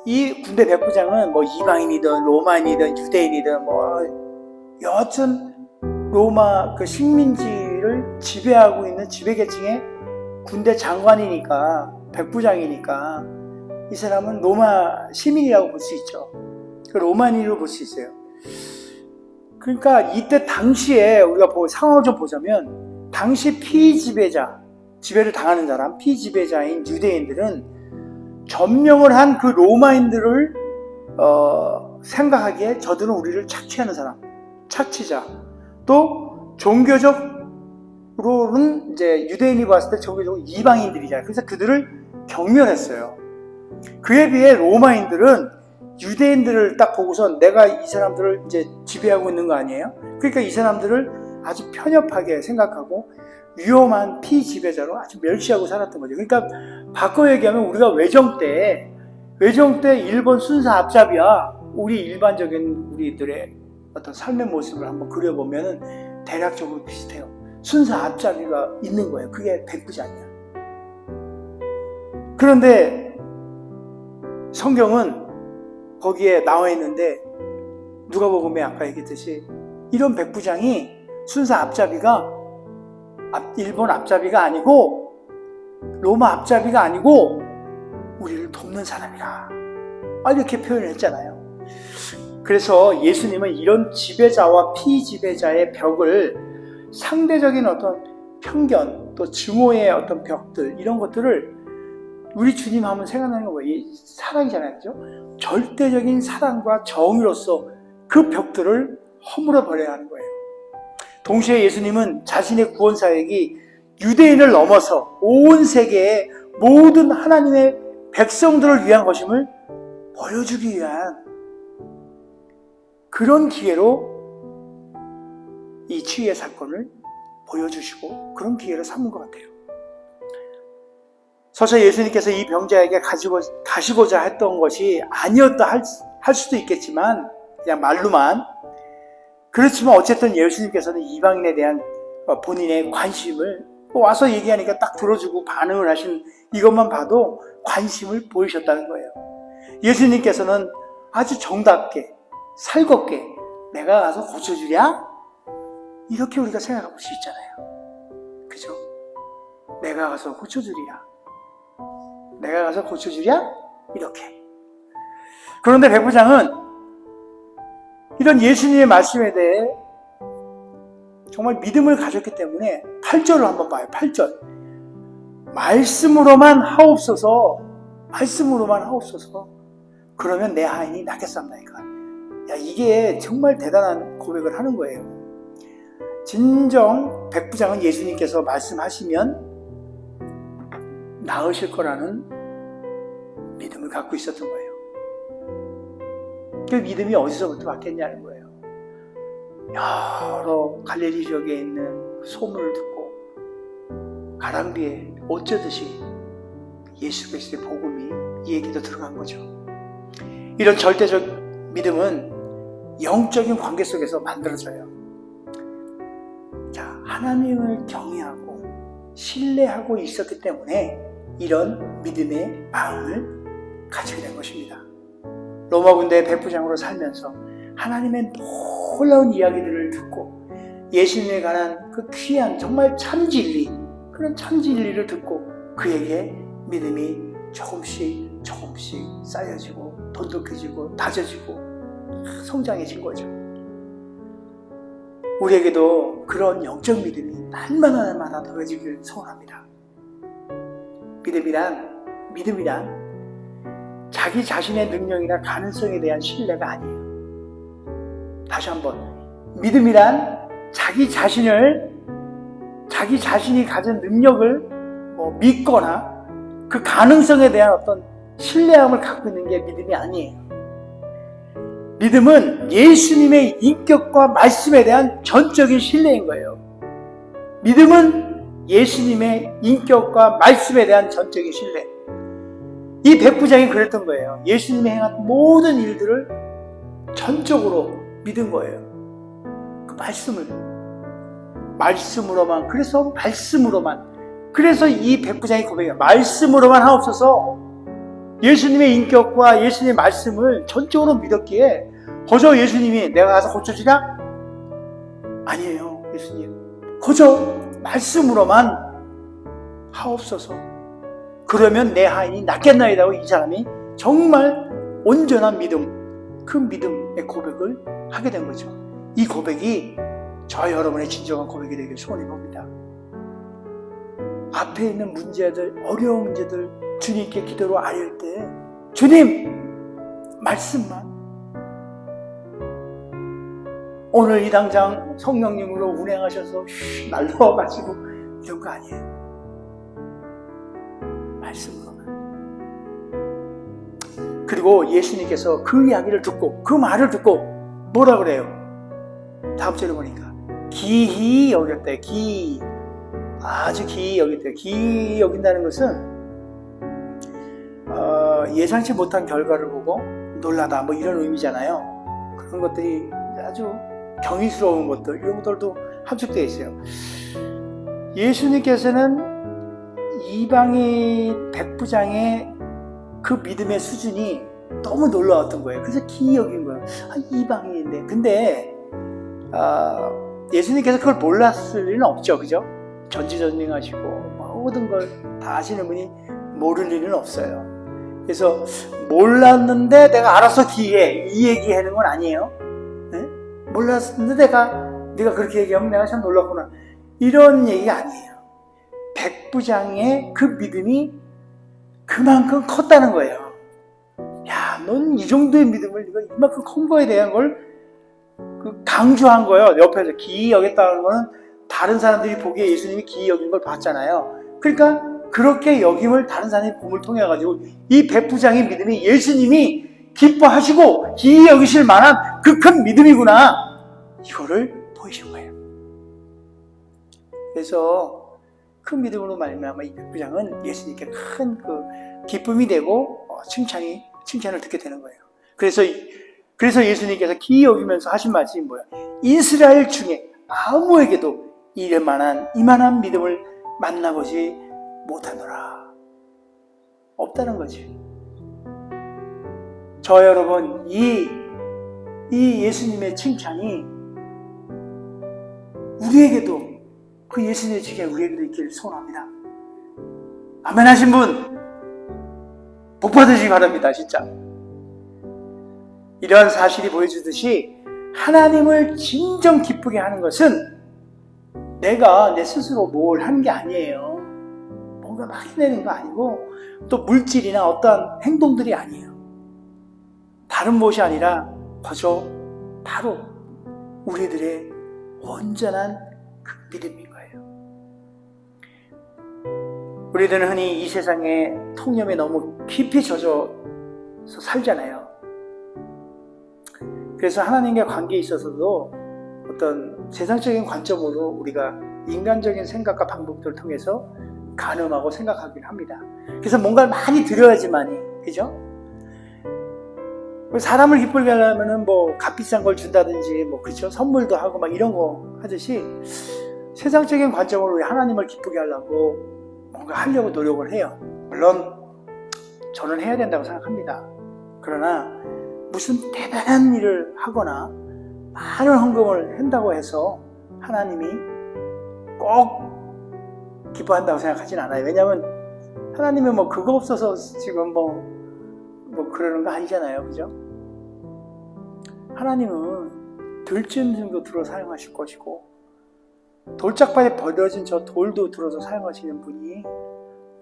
이 군대 백부장은 뭐 이방인이든 로마인이든 유대인이든 뭐 여하튼 로마 그 식민지를 지배하고 있는 지배계층의 군대 장관이니까, 백부장이니까 이 사람은 로마 시민이라고 볼 수 있죠. 로마인으로 볼 수 있어요. 그러니까 이때 당시에 우리가 상황을 좀 보자면, 당시 피지배자, 지배를 당하는 사람, 피지배자인 유대인들은 점령을 한 그 로마인들을 생각하기에 저들은 우리를 착취하는 사람, 착취자, 또 종교적으로는 이제 유대인이 봤을 때 종교적으로 이방인들이잖아요. 그래서 그들을 경멸했어요. 그에 비해 로마인들은 유대인들을 딱 보고선 내가 이 사람들을 이제 지배하고 있는 거 아니에요? 그러니까 이 사람들을 아주 편협하게 생각하고 위험한 피지배자로 아주 멸시하고 살았던 거죠. 그러니까 바꿔 얘기하면 우리가 외정 때 일본 순사 앞잡이와 우리 일반적인 우리들의 어떤 삶의 모습을 한번 그려보면 대략적으로 비슷해요. 순사 앞잡이가 있는 거예요. 그게 백부장이야. 그런데 성경은 거기에 나와 있는데, 누가복음에 아까 얘기했듯이 이런 백부장이 순사 앞잡이가 일본 앞잡이가 아니고 로마 앞잡이가 아니고 우리를 돕는 사람이라, 이렇게 표현을 했잖아요. 그래서 예수님은 이런 지배자와 피지배자의 벽을, 상대적인 어떤 편견, 또 증오의 어떤 벽들, 이런 것들을 우리 주님 하면 생각나는 거 뭐예요? 사랑이잖아요. 그죠? 절대적인 사랑과 정의로서 그 벽들을 허물어 버려야 하는 거예요. 동시에 예수님은 자신의 구원 사역이 유대인을 넘어서 온 세계의 모든 하나님의 백성들을 위한 것임을 보여주기 위한 그런 기회로 이 치유의 사건을 보여주시고 그런 기회로 삼은 것 같아요. 서서 예수님께서 이 병자에게 가시고자 했던 것이 아니었다 할 수도 있겠지만, 그냥 말로만. 그렇지만 어쨌든 예수님께서는 이방인에 대한 본인의 관심을 와서 얘기하니까 딱 들어주고 반응을 하신 이것만 봐도 관심을 보이셨다는 거예요. 예수님께서는 아주 정답게, 살겁게 내가 가서 고쳐주랴? 이렇게 우리가 생각해 볼 수 있잖아요. 그죠? 내가 가서 고쳐주랴? 내가 가서 고쳐주랴? 이렇게. 그런데 백부장은 이런 예수님의 말씀에 대해 정말 믿음을 가졌기 때문에 8절을 한번 봐요. 8절. 말씀으로만 하옵소서. 그러면 내 하인이 낫겠습니까? 이게 정말 대단한 고백을 하는 거예요. 진정 백부장은 예수님께서 말씀하시면 나으실 거라는 믿음을 갖고 있었던 거예요. 그 믿음이 어디서부터 왔겠냐는 거예요. 여러 갈릴리 지역에 있는 소문을 듣고 가랑비에 옷 젖듯이 예수 그리스도의 복음이 이 얘기도 들어간 거죠. 이런 절대적 믿음은 영적인 관계 속에서 만들어져요. 하나님을 경외하고 신뢰하고 있었기 때문에 이런 믿음의 마음을 가지게 된 것입니다. 로마 군대의 백부장으로 살면서 하나님의 놀라운 이야기들을 듣고 예수님에 관한 그 귀한 정말 참진리, 그런 참진리를 듣고 그에게 믿음이 조금씩 쌓여지고 돈독해지고 다져지고 성장해진 거죠. 우리에게도 그런 영적 믿음이 날마다 더해지길 소원합니다. 믿음이란 자기 자신의 능력이나 가능성에 대한 신뢰가 아니에요. 다시 한번, 믿음이란 자기 자신이 가진 능력을 믿거나 그 가능성에 대한 어떤 신뢰함을 갖고 있는 게 믿음이 아니에요. 믿음은 예수님의 인격과 말씀에 대한 전적인 신뢰인 거예요. 믿음은 예수님의 인격과 말씀에 대한 전적인 신뢰. 이 백부장이 그랬던 거예요. 예수님이 행한 모든 일들을 전적으로 믿은 거예요. 그 말씀으로만. 그래서 이 백부장이 고백해요. 말씀으로만 하옵소서. 예수님의 인격과 예수님의 말씀을 전적으로 믿었기에 거저 예수님이 내가 가서 고쳐주랴? 아니에요. 예수님 거저 말씀으로만 하옵소서. 그러면 내 하인이 낫겠나이다 하고 이 사람이 정말 온전한 믿음, 그 믿음의 고백을 하게 된 거죠. 이 고백이 저 여러분의 진정한 고백이 되길 소원해 봅니다. 앞에 있는 문제들, 어려운 문제들 주님께 기도로 아뢰을 때 주님 말씀만, 오늘 이 당장 성령님으로 운행하셔서 날라와가지고 이런 거 아니에요. 말씀으로만. 그리고 예수님께서 그 이야기를 듣고 그 말을 듣고 뭐라 그래요? 다음 절에 보니까 기히 여겼대. 기히, 아주 기히 여겼대. 기히 여긴다는 것은 예상치 못한 결과를 보고 놀라다 뭐 이런 의미잖아요. 그런 것들이 아주 경이스러운 것들, 이런 것들도 함축되어 있어요. 예수님께서는 이방인 백부장의 그 믿음의 수준이 너무 놀라웠던 거예요. 그래서 기이 여긴 거예요. 이방인인데. 근데 예수님께서 그걸 몰랐을 리는 없죠. 그죠? 전지전능하시고 모든 걸 다 아시는 분이 모를 리는 없어요. 그래서 몰랐는데 내가 알아서 기이해, 이 얘기하는 건 아니에요. 네? 몰랐는데 네가 그렇게 얘기하면 내가 참 놀랐구나, 이런 얘기가 아니에요. 백부장의 그 믿음이 그만큼 컸다는 거예요. 야, 넌 이 정도의 믿음을, 네가 이만큼 큰 거에 대한 걸 강조한 거예요. 옆에서 기이 여겼다는 거는 다른 사람들이 보기에 예수님이 기이 여긴 걸 봤잖아요. 그러니까 그렇게 여김을 다른 사람이 봄을 통해 가지고 이 백부장의 믿음이 예수님이 기뻐하시고 기이 여기실 만한 그 큰 믿음이구나, 이거를 보이신 거예요. 그래서 그 믿음으로 말미암아 이 백부장은 예수님께 큰 그 기쁨이 되고 칭찬을 듣게 되는 거예요. 그래서 예수님께서 기이 여기면서 하신 말씀이 뭐예요? 이스라엘 중에 아무에게도 이만한 믿음을 만나보지 못하노라. 없다는 거지. 저 여러분, 이 예수님의 칭찬이 우리에게도, 그 예수님의 칭찬이 우리에게도 있기를 소원합니다. 아멘 하신 분 복 받으시기 바랍니다. 진짜 이러한 사실이 보여주듯이 하나님을 진정 기쁘게 하는 것은 내가 내 스스로 뭘 하는 게 아니에요. 뭔가 막 해내는 거 아니고 또 물질이나 어떠한 행동들이 아니에요. 다른 무엇이 아니라 거저 바로 우리들의 온전한 그 믿음인 거예요. 우리들은 흔히 이 세상의 통념에 너무 깊이 젖어서 살잖아요. 그래서 하나님과 관계에 있어서도 어떤 세상적인 관점으로 우리가 인간적인 생각과 방법들을 통해서 가늠하고 생각하기를 합니다. 그래서 뭔가를 많이 드려야지만이, 그죠? 사람을 기쁘게 하려면은 뭐 값비싼 걸 준다든지 뭐, 그렇죠? 선물도 하고 막 이런 거 하듯이 세상적인 관점으로 우리 하나님을 기쁘게 하려고 뭔가 하려고 노력을 해요. 물론 저는 해야 된다고 생각합니다. 그러나 무슨 대단한 일을 하거나 많은 헌금을 한다고 해서 하나님이 꼭 기뻐한다고 생각하진 않아요. 왜냐하면 하나님은 뭐 그거 없어서 지금 뭐 그러는 거 아니잖아요. 그죠? 하나님은 들짐승도 들어 사용하실 것이고 돌짝밭에 버려진 저 돌도 들어서 사용하시는 분이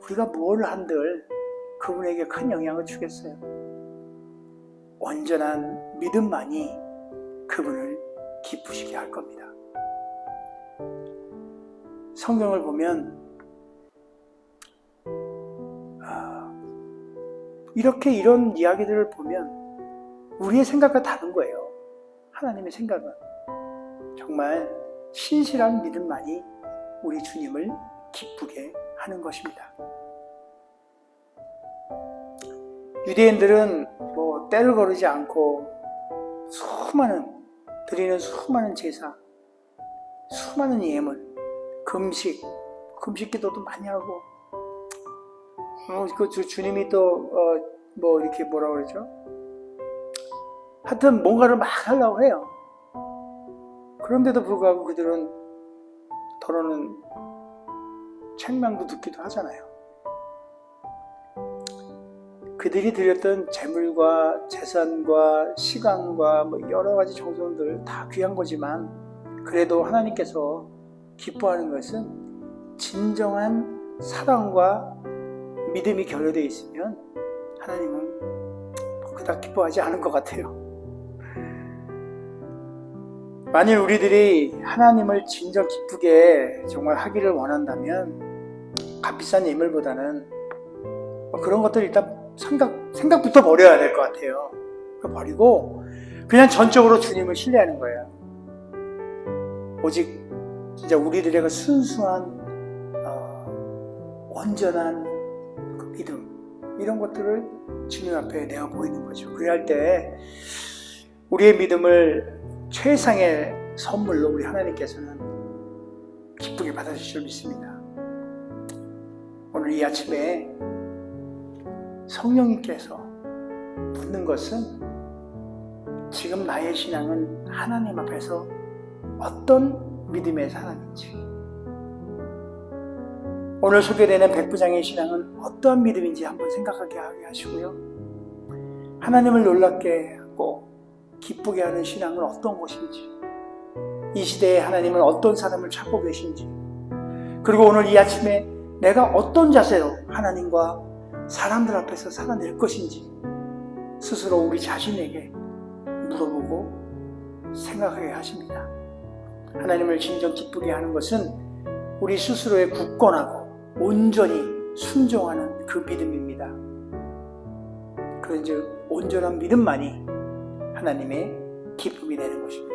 우리가 뭘 한들 그분에게 큰 영향을 주겠어요. 온전한 믿음만이 그분을 기쁘시게 할 겁니다. 성경을 보면 이런 이야기들을 보면 우리의 생각과 다른 거예요. 하나님의 생각은 정말 신실한 믿음만이 우리 주님을 기쁘게 하는 것입니다. 유대인들은 뭐 때를 거르지 않고 드리는 수많은 제사, 수많은 예물, 금식 기도도 많이 하고, 그 주님이 또 뭐 이렇게 뭐라 그러죠? 하여튼 뭔가를 막 하려고 해요. 그런데도 불구하고 그들은 더러는 책망도 듣기도 하잖아요. 그들이 드렸던 재물과 재산과 시간과 뭐 여러 가지 정성들 다 귀한 거지만 그래도 하나님께서 기뻐하는 것은 진정한 사랑과 믿음이 결여되어 있으면 하나님은 그닥 기뻐하지 않을 것 같아요. 만일 우리들이 하나님을 진정 기쁘게 정말 하기를 원한다면 값비싼 예물보다는 그런 것들 일단 생각부터 버려야 될 것 같아요. 버리고 그냥 전적으로 주님을 신뢰하는 거예요. 오직 진짜 우리들의 그 순수한 온전한 그 믿음 이런 것들을 주님 앞에 내어 보이는 거죠. 그래야 할 때 우리의 믿음을 최상의 선물로 우리 하나님께서는 기쁘게 받아주실 줄 믿습니다. 오늘 이 아침에 성령님께서 묻는 것은 지금 나의 신앙은 하나님 앞에서 어떤 믿음의 사람인지, 오늘 소개되는 백부장의 신앙은 어떠한 믿음인지 한번 생각하게 하게 하시고요. 하나님을 놀랍게 하고 기쁘게 하는 신앙은 어떤 것인지, 이 시대에 하나님은 어떤 사람을 찾고 계신지, 그리고 오늘 이 아침에 내가 어떤 자세로 하나님과 사람들 앞에서 살아낼 것인지 스스로 우리 자신에게 물어보고 생각하게 하십니다. 하나님을 진정 기쁘게 하는 것은 우리 스스로의 굳건하고 온전히 순종하는 그 믿음입니다. 그런즉 온전한 믿음만이 하나님의 기쁨이 되는 것입니다.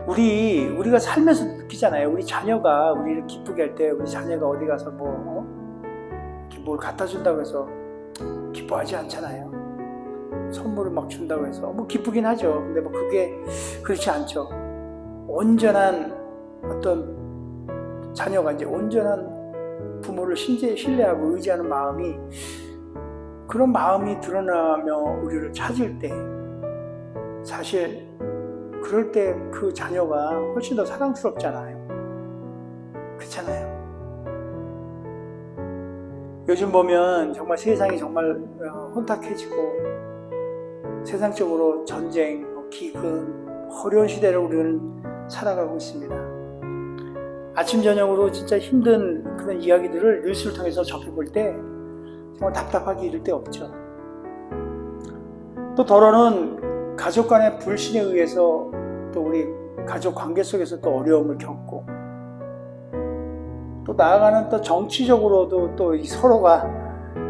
우리가 살면서 느끼잖아요. 우리 자녀가 우리를 기쁘게 할 때 우리 자녀가 어디 가서 이렇게 뭘 갖다 준다고 해서 기뻐하지 않잖아요. 선물을 막 준다고 해서 기쁘긴 하죠. 근데 그게 그렇지 않죠. 온전한 어떤 자녀가 이제 온전한 부모를 신뢰하고 의지하는 마음이, 그런 마음이 드러나며 우리를 찾을 때 사실 그럴 때 그 자녀가 훨씬 더 사랑스럽잖아요. 그렇잖아요. 요즘 보면 정말 세상이 정말 혼탁해지고 세상적으로 전쟁, 기근, 어려운 시대를 우리는 살아가고 있습니다. 아침 저녁으로 진짜 힘든 그런 이야기들을 뉴스를 통해서 접해볼 때 정말 답답하기 이를 데 없죠. 또 더러는 가족 간의 불신에 의해서 또 우리 가족 관계 속에서 또 어려움을 겪고, 또 나아가는 또 정치적으로도 또 서로가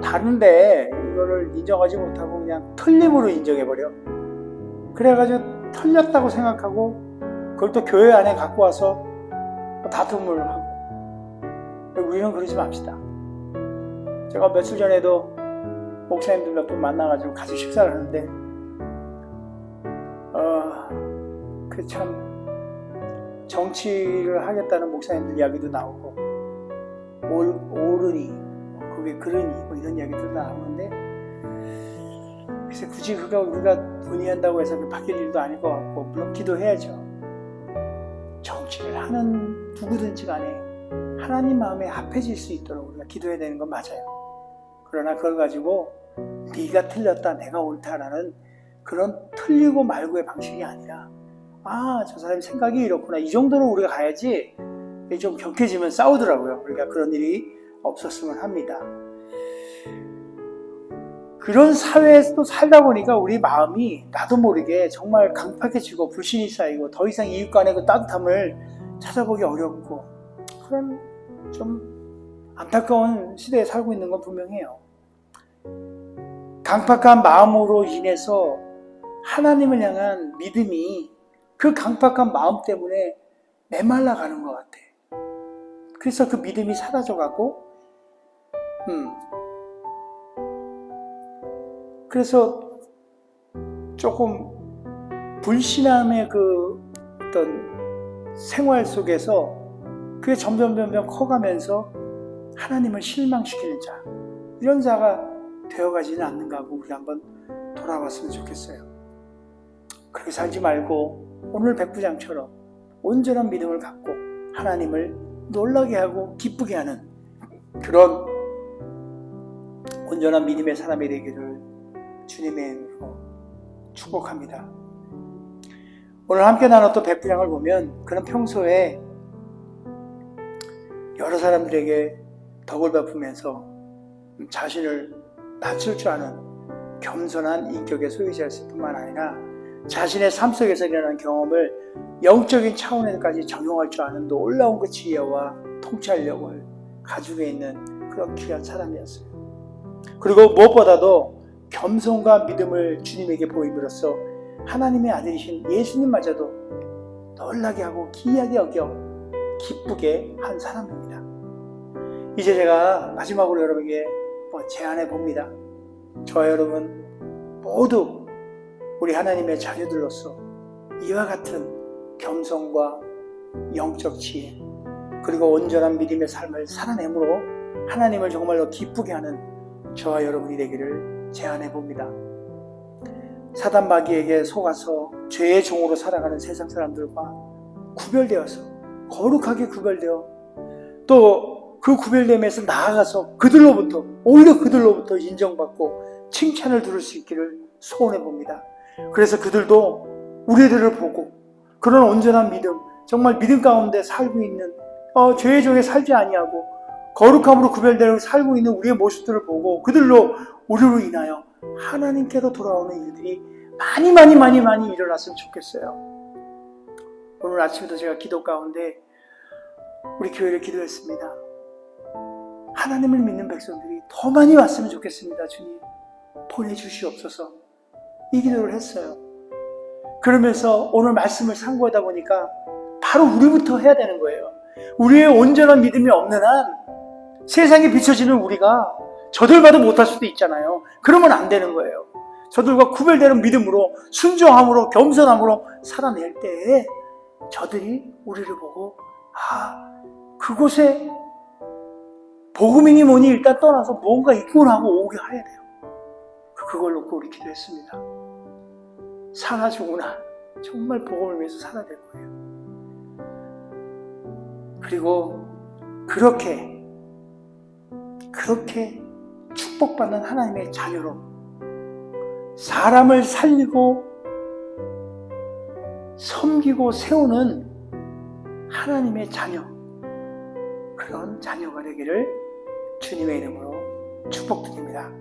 다른데 이거를 인정하지 못하고 그냥 틀림으로 인정해버려. 그래가지고 틀렸다고 생각하고 그걸 또 교회 안에 갖고 와서 다툼을 하고. 우리는 그러지 맙시다. 제가 며칠 전에도 목사님들 몇 분 만나가지고 같이 식사를 하는데 참 정치를 하겠다는 목사님들 이야기도 나오고 옳으니 그게 그러니 이런 이야기도 나오는데, 글쎄 굳이 우리가 논의한다고 해서 바뀔 일도 아닐 것 같고, 물론 기도해야죠. 정치를 하는 누구든지 간에 하나님 마음에 합해질 수 있도록 우리가 기도해야 되는 건 맞아요. 그러나 그걸 가지고 네가 틀렸다 내가 옳다라는 그런 틀리고 말고의 방식이 아니라, 저 사람 생각이 이렇구나, 이 정도로 우리가 가야지. 좀 격해지면 싸우더라고요. 그러니까 그런 일이 없었으면 합니다. 그런 사회에서 살다 보니까 우리 마음이 나도 모르게 정말 강팍해지고 불신이 쌓이고 더 이상 이웃 간의 그 따뜻함을 찾아보기 어렵고, 그런 좀 안타까운 시대에 살고 있는 건 분명해요. 강팍한 마음으로 인해서 하나님을 향한 믿음이 그 강팍한 마음 때문에 메말라가는 것 같아. 그래서 그 믿음이 사라져가고, 그래서 조금 불신함의 그 어떤 생활 속에서 그게 점점 커가면서 하나님을 실망시키는 자, 이런 자가 되어가지는 않는가 하고 우리 한번 돌아봤으면 좋겠어요. 그렇게 살지 말고 오늘 백부장처럼 온전한 믿음을 갖고 하나님을 놀라게 하고 기쁘게 하는 그런 온전한 믿음의 사람이 되기를 주님의 이름으로 축복합니다. 오늘 함께 나눴던 백부장을 보면 그는 평소에 여러 사람들에게 덕을 베푸면서 자신을 낮출 줄 아는 겸손한 인격의 소유자였을 뿐만 아니라 자신의 삶 속에서 일어난 경험을 영적인 차원에까지 적용할 줄 아는 놀라운 그 지혜와 통찰력을 가지고 있는 그런 귀한 사람이었어요. 그리고 무엇보다도 겸손과 믿음을 주님에게 보임으로써 하나님의 아들이신 예수님마저도 놀라게 하고 귀하게 여겨 기쁘게 한 사람입니다. 이제 제가 마지막으로 여러분에게 제안해 봅니다. 저와 여러분 모두 우리 하나님의 자녀들로서 이와 같은 겸손과 영적 지혜 그리고 온전한 믿음의 삶을 살아내므로 하나님을 정말로 기쁘게 하는 저와 여러분이 되기를 제안해 봅니다. 사단 마귀에게 속아서 죄의 종으로 살아가는 세상 사람들과 구별되어서 거룩하게 구별되어 또 그 구별됨에서 나아가서 오히려 그들로부터 인정받고 칭찬을 들을 수 있기를 소원해 봅니다. 그래서 그들도 우리들을 보고 그런 온전한 믿음, 정말 믿음 가운데 살고 있는 죄의 종에 살지 아니하고 거룩함으로 구별되어 살고 있는 우리의 모습들을 보고 그들로 우리로 인하여 하나님께로 돌아오는 일들이 많이 일어났으면 좋겠어요. 오늘 아침에도 제가 기도 가운데 우리 교회를 기도했습니다. 하나님을 믿는 백성들이 더 많이 왔으면 좋겠습니다. 주님 보내주시옵소서, 이 기도를 했어요. 그러면서 오늘 말씀을 상고하다 보니까 바로 우리부터 해야 되는 거예요. 우리의 온전한 믿음이 없는 한 세상에 비춰지는 우리가 저들과도 못할 수도 있잖아요. 그러면 안 되는 거예요. 저들과 구별되는 믿음으로 순종함으로 겸손함으로 살아낼 때에 저들이 우리를 보고 그곳에 복음이니 뭐니 일단 떠나서 뭔가 있구나 하고 오게 해야 돼요. 그걸 놓고 우리 기도했습니다. 사나 죽으나 정말 복음을 위해서 살아야 될 거예요. 그리고 그렇게 축복받는 하나님의 자녀로 사람을 살리고 섬기고 세우는 하나님의 자녀, 그런 자녀가 되기를 주님의 이름으로 축복드립니다.